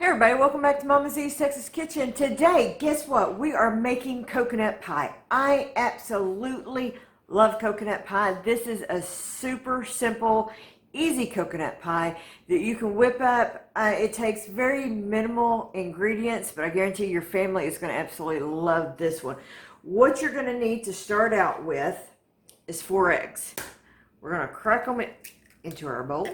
Hey everybody, welcome back to Mama Z's Texas Kitchen. Today, guess what? We are making coconut pie. I absolutely love coconut pie. This is a super simple, easy coconut pie that you can whip up. It takes very minimal ingredients, but I guarantee your family is going to absolutely love this one. What you're going to need to start out with is 4 eggs. We're going to crack them into our bowl.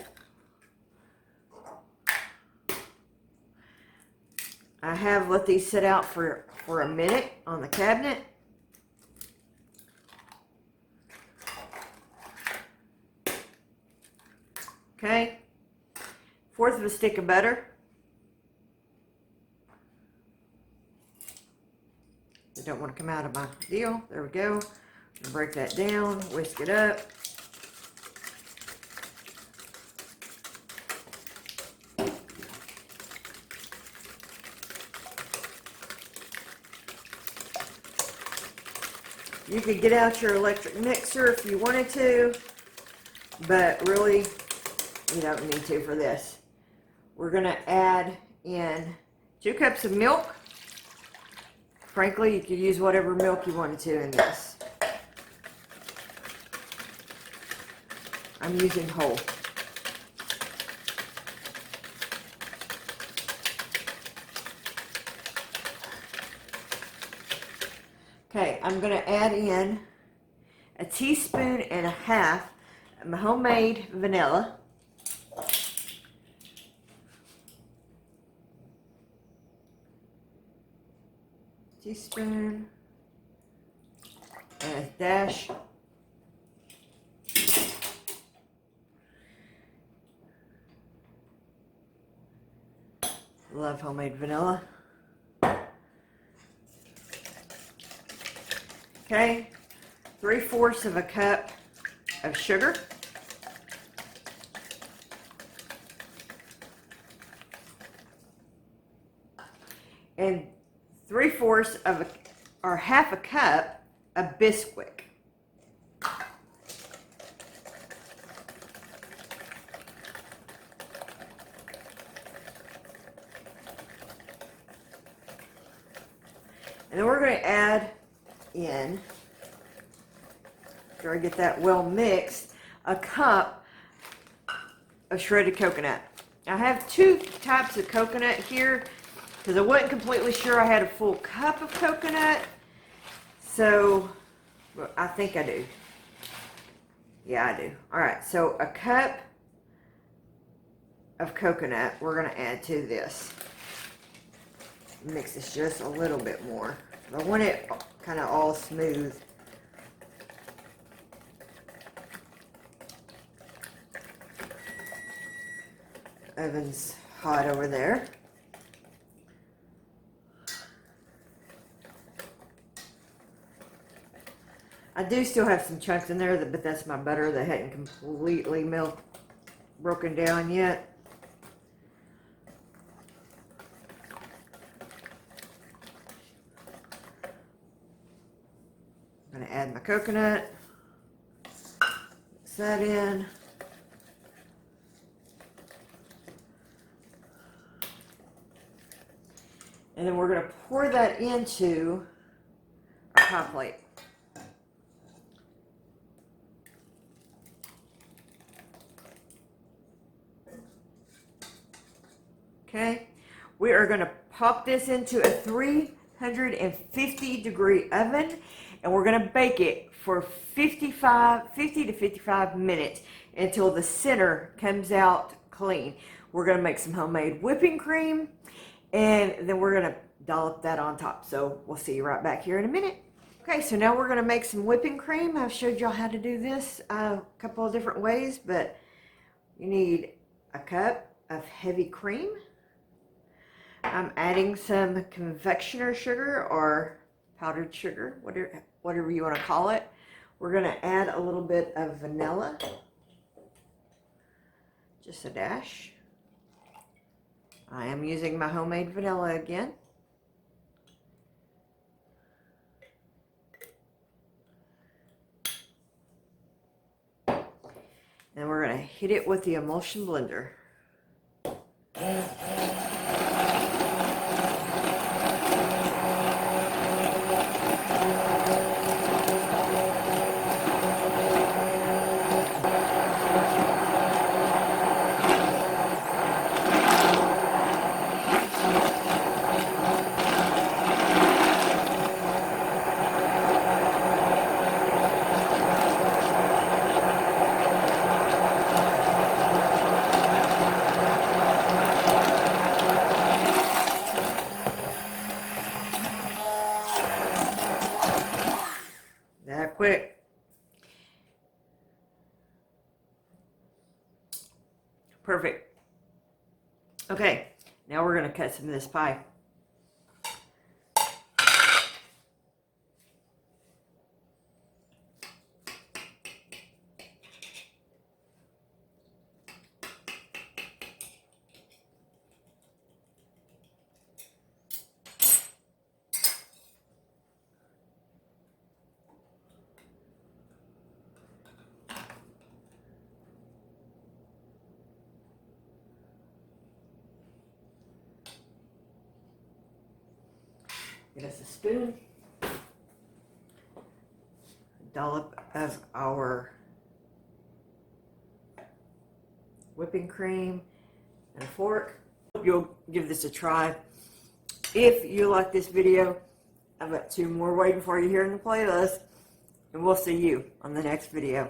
I have let these sit out for a minute on the cabinet. Okay. 1/4 of a stick of butter. I don't want to come out of my deal. There we go. Break that down, whisk it up. You could get out your electric mixer if you wanted to, but really, you don't need to for this. We're going to add in 2 cups of milk. Frankly, you could use whatever milk you wanted to in this. I'm using whole. Okay, I'm going to add in 1.5 teaspoons of my homemade vanilla. Teaspoon and a dash. Love homemade vanilla. Okay, 3/4 of a cup of sugar. And 3/4 of or 1/2 a cup of Bisquick. And then we're going to add in, after I get that well mixed, a cup of shredded coconut. I have 2 types of coconut here because I wasn't completely sure I had a full cup of coconut, so well, I think I do. Yeah, I do. All right, so a cup of coconut we're going to add to this. Mix this just a little bit more. I want it kind of all smooth. Oven's hot over there. I do still have some chunks in there, but that's my butter that hadn't completely broken down yet. I'm going to add my coconut, mix that in. And then we're going to pour that into our pie plate. Okay, we are going to pop this into a 350-degree oven, and we're going to bake it for 50 to 55 minutes until the center comes out clean. We're going to make some homemade whipping cream, and then we're going to dollop that on top. So we'll see you right back here in a minute. Okay, so now we're going to make some whipping cream. I've showed y'all how to do this a couple of different ways, but you need a cup of heavy cream. I'm adding some confectioner sugar or powdered sugar, whatever you want to call it. We're going to add a little bit of vanilla, just a dash. I am using my homemade vanilla again. Then we're going to hit it with the emulsion blender. quick. Perfect. Okay, now we're going to cut some of this pie. Get us a spoon, a dollop of our whipping cream, and a fork. Hope you'll give this a try. If you like this video, I've got 2 more waiting for you here in the playlist, and we'll see you on the next video.